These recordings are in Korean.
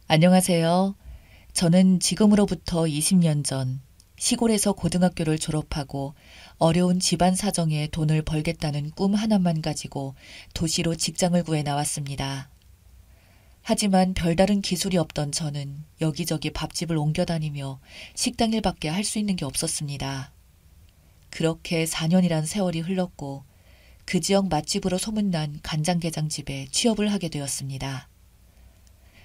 안녕하세요. 저는 지금으로부터 20년 전 시골에서 고등학교를 졸업하고 어려운 집안 사정에 돈을 벌겠다는 꿈 하나만 가지고 도시로 직장을 구해 나왔습니다. 하지만 별다른 기술이 없던 저는 여기저기 밥집을 옮겨 다니며 식당 일밖에 할 수 있는 게 없었습니다. 그렇게 4년이란 세월이 흘렀고 그 지역 맛집으로 소문난 간장게장집에 취업을 하게 되었습니다.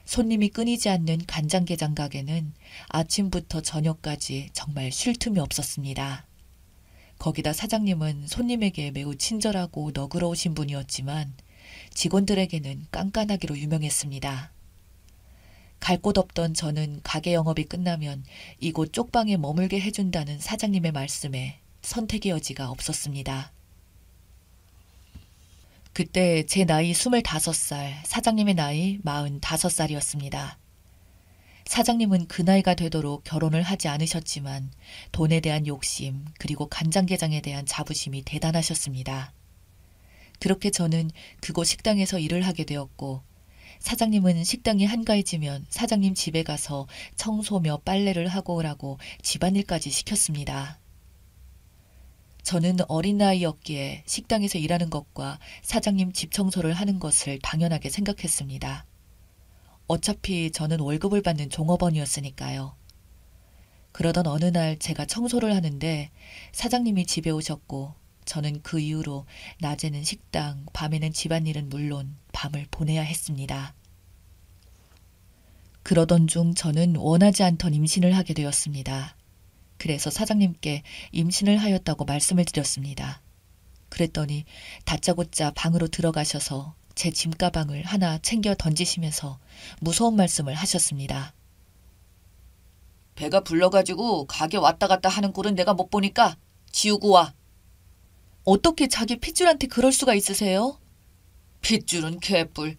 손님이 끊이지 않는 간장게장 가게는 아침부터 저녁까지 정말 쉴 틈이 없었습니다. 거기다 사장님은 손님에게 매우 친절하고 너그러우신 분이었지만 직원들에게는 깐깐하기로 유명했습니다. 갈 곳 없던 저는 가게 영업이 끝나면 이곳 쪽방에 머물게 해준다는 사장님의 말씀에 선택의 여지가 없었습니다. 그때 제 나이 25살, 사장님의 나이 45살이었습니다. 사장님은 그 나이가 되도록 결혼을 하지 않으셨지만 돈에 대한 욕심 그리고 간장게장에 대한 자부심이 대단하셨습니다. 그렇게 저는 그곳 식당에서 일을 하게 되었고 사장님은 식당이 한가해지면 사장님 집에 가서 청소며 빨래를 하고 오라고 집안일까지 시켰습니다. 저는 어린 나이였기에 식당에서 일하는 것과 사장님 집 청소를 하는 것을 당연하게 생각했습니다. 어차피 저는 월급을 받는 종업원이었으니까요. 그러던 어느 날 제가 청소를 하는데 사장님이 집에 오셨고 저는 그 이후로 낮에는 식당, 밤에는 집안일은 물론 밤을 보내야 했습니다. 그러던 중 저는 원하지 않던 임신을 하게 되었습니다. 그래서 사장님께 임신을 하였다고 말씀을 드렸습니다. 그랬더니 다짜고짜 방으로 들어가셔서 제 짐가방을 하나 챙겨 던지시면서 무서운 말씀을 하셨습니다. 배가 불러가지고 가게 왔다 갔다 하는 꼴은 내가 못 보니까 지우고 와. 어떻게 자기 핏줄한테 그럴 수가 있으세요? 핏줄은 개뿔.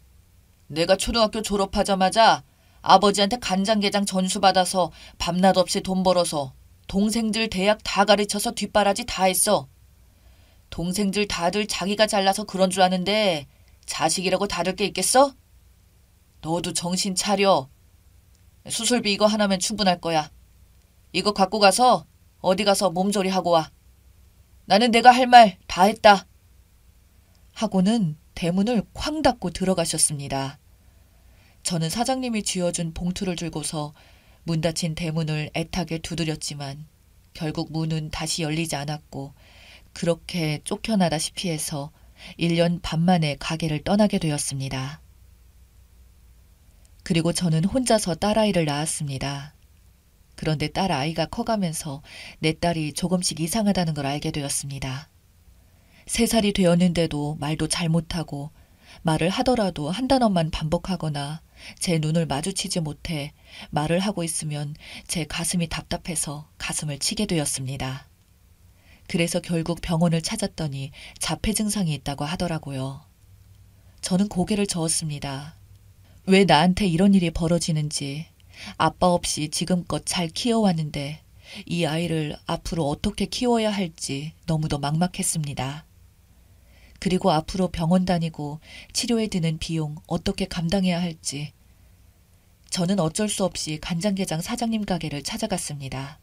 내가 초등학교 졸업하자마자 아버지한테 간장게장 전수받아서 밤낮 없이 돈 벌어서 동생들 대학 다 가르쳐서 뒷바라지 다 했어. 동생들 다들 자기가 잘나서 그런 줄 아는데 자식이라고 다를 게 있겠어? 너도 정신 차려. 수술비 이거 하나면 충분할 거야. 이거 갖고 가서 어디 가서 몸조리 하고 와. 나는 내가 할 말 다 했다. 하고는 대문을 쾅 닫고 들어가셨습니다. 저는 사장님이 쥐어준 봉투를 들고서 문 닫힌 대문을 애타게 두드렸지만 결국 문은 다시 열리지 않았고 그렇게 쫓겨나다시피 해서 1년 반 만에 가게를 떠나게 되었습니다. 그리고 저는 혼자서 딸아이를 낳았습니다. 그런데 딸아이가 커가면서 내 딸이 조금씩 이상하다는 걸 알게 되었습니다. 3살이 되었는데도 말도 잘 못하고 말을 하더라도 한 단어만 반복하거나 제 눈을 마주치지 못해 말을 하고 있으면 제 가슴이 답답해서 가슴을 치게 되었습니다. 그래서 결국 병원을 찾았더니 자폐 증상이 있다고 하더라고요. 저는 고개를 저었습니다. 왜 나한테 이런 일이 벌어지는지, 아빠 없이 지금껏 잘 키워왔는데 이 아이를 앞으로 어떻게 키워야 할지 너무도 막막했습니다. 그리고 앞으로 병원 다니고 치료에 드는 비용 어떻게 감당해야 할지. 저는 어쩔 수 없이 간장게장 사장님 가게를 찾아갔습니다.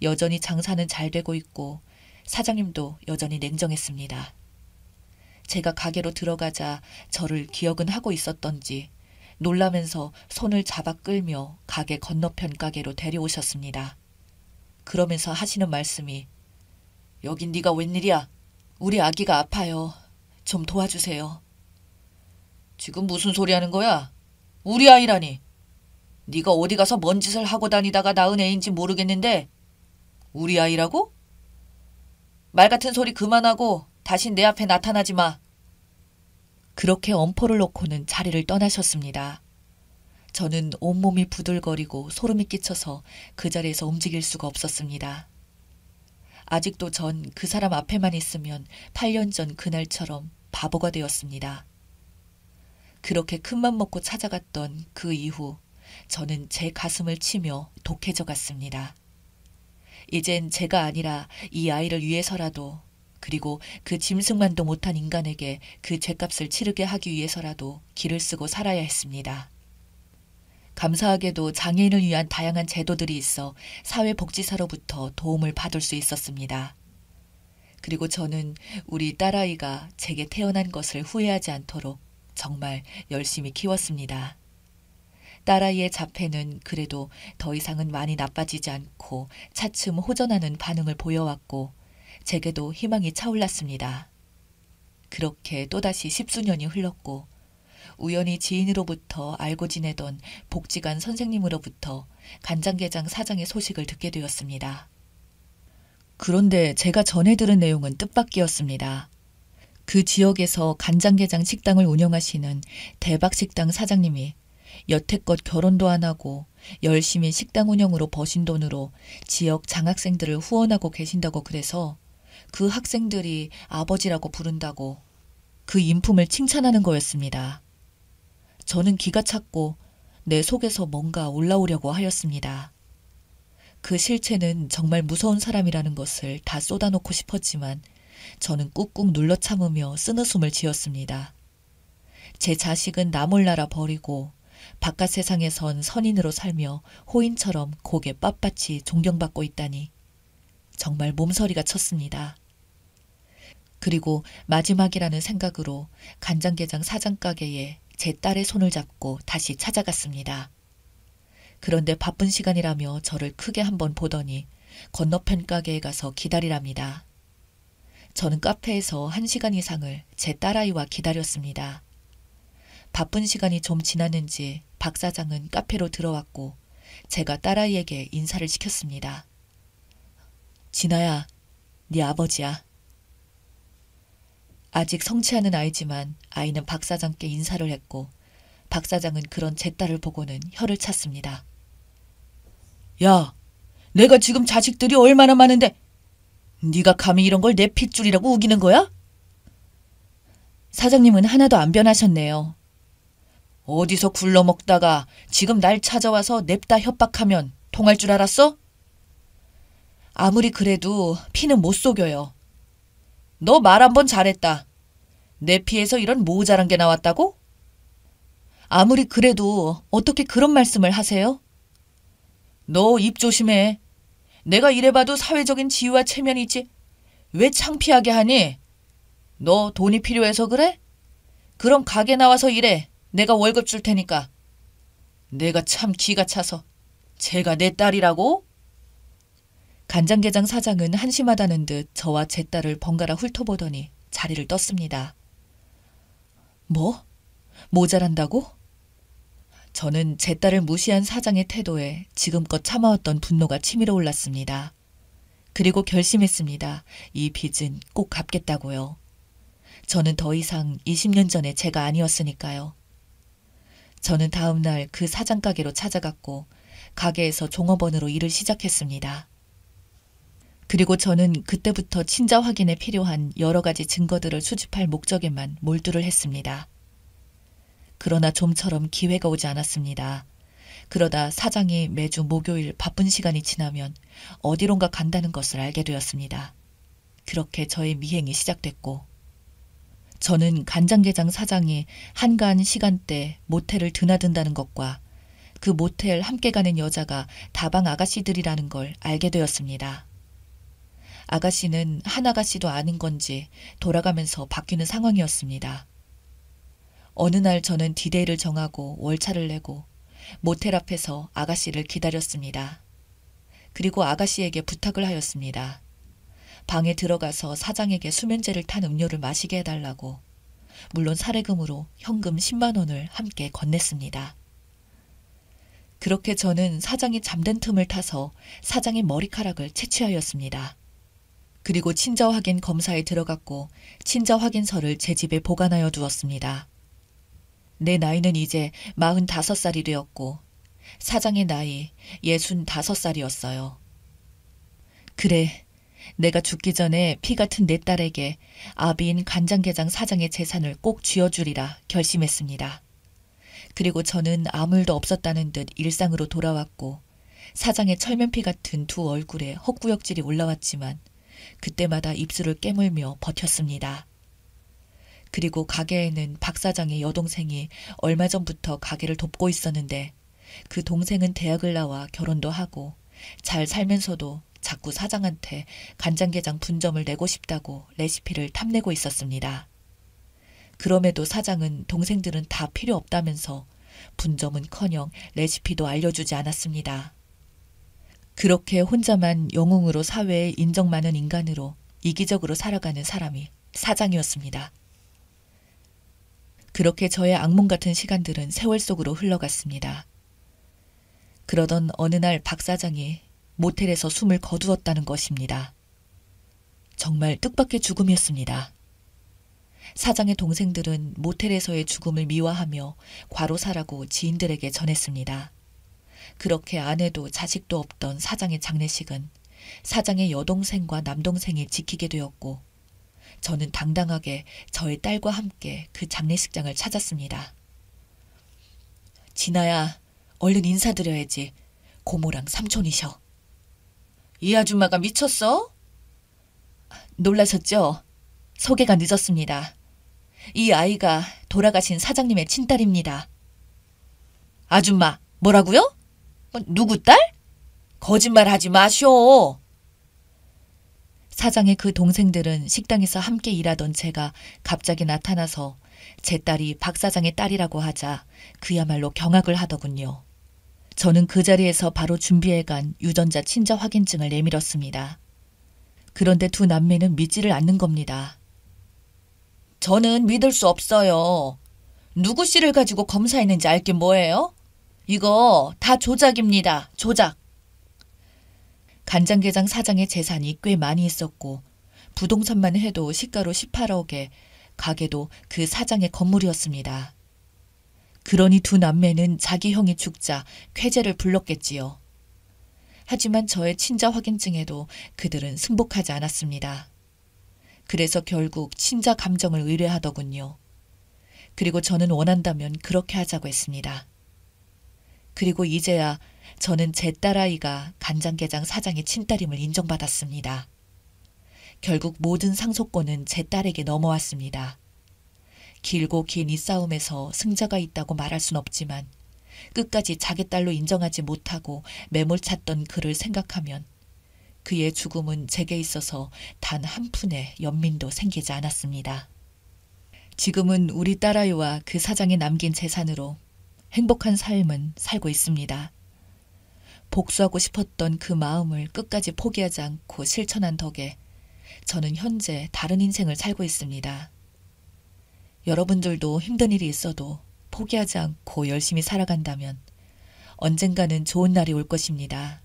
여전히 장사는 잘 되고 있고 사장님도 여전히 냉정했습니다. 제가 가게로 들어가자 저를 기억은 하고 있었던지 놀라면서 손을 잡아 끌며 가게 건너편 가게로 데려오셨습니다. 그러면서 하시는 말씀이 여긴 네가 웬일이야? 우리 아기가 아파요. 좀 도와주세요. 지금 무슨 소리 하는 거야? 우리 아이라니. 네가 어디 가서 뭔 짓을 하고 다니다가 낳은 애인지 모르겠는데 우리 아이라고? 말 같은 소리 그만하고 다신 내 앞에 나타나지 마. 그렇게 엄포를 놓고는 자리를 떠나셨습니다. 저는 온몸이 부들거리고 소름이 끼쳐서 그 자리에서 움직일 수가 없었습니다. 아직도 전 그 사람 앞에만 있으면 8년 전 그날처럼 바보가 되었습니다. 그렇게 큰맘 먹고 찾아갔던 그 이후 저는 제 가슴을 치며 독해져 갔습니다. 이젠 제가 아니라 이 아이를 위해서라도 그리고 그 짐승만도 못한 인간에게 그 죗값을 치르게 하기 위해서라도 길을 쓰고 살아야 했습니다. 감사하게도 장애인을 위한 다양한 제도들이 있어 사회복지사로부터 도움을 받을 수 있었습니다. 그리고 저는 우리 딸아이가 제게 태어난 것을 후회하지 않도록 정말 열심히 키웠습니다. 딸아이의 자폐는 그래도 더 이상은 많이 나빠지지 않고 차츰 호전하는 반응을 보여왔고 제게도 희망이 차올랐습니다. 그렇게 또다시 10수년이 흘렀고 우연히 지인으로부터 알고 지내던 복지관 선생님으로부터 간장게장 사장의 소식을 듣게 되었습니다. 그런데 제가 전해 들은 내용은 뜻밖이었습니다. 그 지역에서 간장게장 식당을 운영하시는 대박식당 사장님이 여태껏 결혼도 안 하고 열심히 식당 운영으로 버신 돈으로 지역 장학생들을 후원하고 계신다고 그래서 그 학생들이 아버지라고 부른다고 그 인품을 칭찬하는 거였습니다. 저는 기가 찼고 내 속에서 뭔가 올라오려고 하였습니다. 그 실체는 정말 무서운 사람이라는 것을 다 쏟아놓고 싶었지만 저는 꾹꾹 눌러 참으며 쓴웃음을 지었습니다. 제 자식은 나 몰라라 버리고 바깥 세상에선 선인으로 살며 호인처럼 고개 빳빳이 존경받고 있다니 정말 몸서리가 쳤습니다. 그리고 마지막이라는 생각으로 간장게장 사장가게에 제 딸의 손을 잡고 다시 찾아갔습니다. 그런데 바쁜 시간이라며 저를 크게 한번 보더니 건너편 가게에 가서 기다리랍니다. 저는 카페에서 1시간 이상을 제 딸아이와 기다렸습니다. 바쁜 시간이 좀 지났는지 박 사장은 카페로 들어왔고 제가 딸아이에게 인사를 시켰습니다. 진아야, 네 아버지야. 아직 성취하는 아이지만 아이는 박 사장께 인사를 했고 박 사장은 그런 제 딸을 보고는 혀를 찼습니다. 야, 내가 지금 자식들이 얼마나 많은데 네가 감히 이런 걸 내 핏줄이라고 우기는 거야? 사장님은 하나도 안 변하셨네요. 어디서 굴러먹다가 지금 날 찾아와서 냅다 협박하면 통할 줄 알았어? 아무리 그래도 피는 못 속여요. 너 말 한 번 잘했다. 내 피에서 이런 모자란 게 나왔다고? 아무리 그래도 어떻게 그런 말씀을 하세요? 너 입 조심해. 내가 이래봐도 사회적인 지위와 체면이 있지. 왜 창피하게 하니? 너 돈이 필요해서 그래? 그럼 가게 나와서 일해. 내가 월급 줄 테니까. 내가 참 기가 차서. 제가 내 딸이라고? 간장게장 사장은 한심하다는 듯 저와 제 딸을 번갈아 훑어보더니 자리를 떴습니다. 뭐? 모자란다고? 저는 제 딸을 무시한 사장의 태도에 지금껏 참아왔던 분노가 치밀어 올랐습니다. 그리고 결심했습니다. 이 빚은 꼭 갚겠다고요. 저는 더 이상 20년 전에 제가 아니었으니까요. 저는 다음 날 그 사장 가게로 찾아갔고 가게에서 종업원으로 일을 시작했습니다. 그리고 저는 그때부터 친자 확인에 필요한 여러 가지 증거들을 수집할 목적에만 몰두를 했습니다. 그러나 좀처럼 기회가 오지 않았습니다. 그러다 사장이 매주 목요일 바쁜 시간이 지나면 어디론가 간다는 것을 알게 되었습니다. 그렇게 저의 미행이 시작됐고 저는 간장게장 사장이 한가한 시간대 모텔을 드나든다는 것과 그 모텔 함께 가는 여자가 다방 아가씨들이라는 걸 알게 되었습니다. 아가씨는 한 아가씨도 아닌 건지 돌아가면서 바뀌는 상황이었습니다. 어느 날 저는 디데이를 정하고 월차를 내고 모텔 앞에서 아가씨를 기다렸습니다. 그리고 아가씨에게 부탁을 하였습니다. 방에 들어가서 사장에게 수면제를 탄 음료를 마시게 해달라고. 물론 사례금으로 현금 10만 원을 함께 건넸습니다. 그렇게 저는 사장이 잠든 틈을 타서 사장의 머리카락을 채취하였습니다. 그리고 친자 확인 검사에 들어갔고 친자 확인서를 제 집에 보관하여 두었습니다. 내 나이는 이제 45살이 되었고 사장의 나이 65살이었어요. 그래, 내가 죽기 전에 피 같은 내 딸에게 아비인 간장게장 사장의 재산을 꼭 쥐어주리라 결심했습니다. 그리고 저는 아무 일도 없었다는 듯 일상으로 돌아왔고 사장의 철면피 같은 두 얼굴에 헛구역질이 올라왔지만 그때마다 입술을 깨물며 버텼습니다. 그리고 가게에는 박 사장의 여동생이 얼마 전부터 가게를 돕고 있었는데 그 동생은 대학을 나와 결혼도 하고 잘 살면서도 자꾸 사장한테 간장게장 분점을 내고 싶다고 레시피를 탐내고 있었습니다. 그럼에도 사장은 동생들은 다 필요 없다면서 분점은커녕 레시피도 알려주지 않았습니다. 그렇게 혼자만 영웅으로 사회에 인정 많은 인간으로 이기적으로 살아가는 사람이 사장이었습니다. 그렇게 저의 악몽 같은 시간들은 세월 속으로 흘러갔습니다. 그러던 어느 날 박 사장이 모텔에서 숨을 거두었다는 것입니다. 정말 뜻밖의 죽음이었습니다. 사장의 동생들은 모텔에서의 죽음을 미화하며 과로사라고 지인들에게 전했습니다. 그렇게 아내도 자식도 없던 사장의 장례식은 사장의 여동생과 남동생이 지키게 되었고 저는 당당하게 저의 딸과 함께 그 장례식장을 찾았습니다. 진아야, 얼른 인사드려야지. 고모랑 삼촌이셔. 이 아줌마가 미쳤어? 놀라셨죠? 소개가 늦었습니다. 이 아이가 돌아가신 사장님의 친딸입니다. 아줌마, 뭐라고요? 누구 딸? 거짓말하지 마쇼. 사장의 그 동생들은 식당에서 함께 일하던 제가 갑자기 나타나서 제 딸이 박 사장의 딸이라고 하자 그야말로 경악을 하더군요. 저는 그 자리에서 바로 준비해간 유전자 친자 확인증을 내밀었습니다. 그런데 두 남매는 믿지를 않는 겁니다. 저는 믿을 수 없어요. 누구 씨를 가지고 검사했는지 알게 뭐예요? 이거 다 조작입니다. 조작. 간장게장 사장의 재산이 꽤 많이 있었고 부동산만 해도 시가로 18억에 가게도 그 사장의 건물이었습니다. 그러니 두 남매는 자기 형이 죽자 쾌재를 불렀겠지요. 하지만 저의 친자 확인증에도 그들은 승복하지 않았습니다. 그래서 결국 친자 감정을 의뢰하더군요. 그리고 저는 원한다면 그렇게 하자고 했습니다. 그리고 이제야 저는 제 딸아이가 간장게장 사장의 친딸임을 인정받았습니다. 결국 모든 상속권은 제 딸에게 넘어왔습니다. 길고 긴 이 싸움에서 승자가 있다고 말할 순 없지만 끝까지 자기 딸로 인정하지 못하고 매몰찼던 그를 생각하면 그의 죽음은 제게 있어서 단 한 푼의 연민도 생기지 않았습니다. 지금은 우리 딸아이와 그 사장이 남긴 재산으로 행복한 삶은 살고 있습니다. 복수하고 싶었던 그 마음을 끝까지 포기하지 않고 실천한 덕에 저는 현재 다른 인생을 살고 있습니다. 여러분들도 힘든 일이 있어도 포기하지 않고 열심히 살아간다면 언젠가는 좋은 날이 올 것입니다.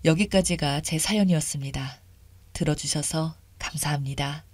여기까지가 제 사연이었습니다. 들어주셔서 감사합니다.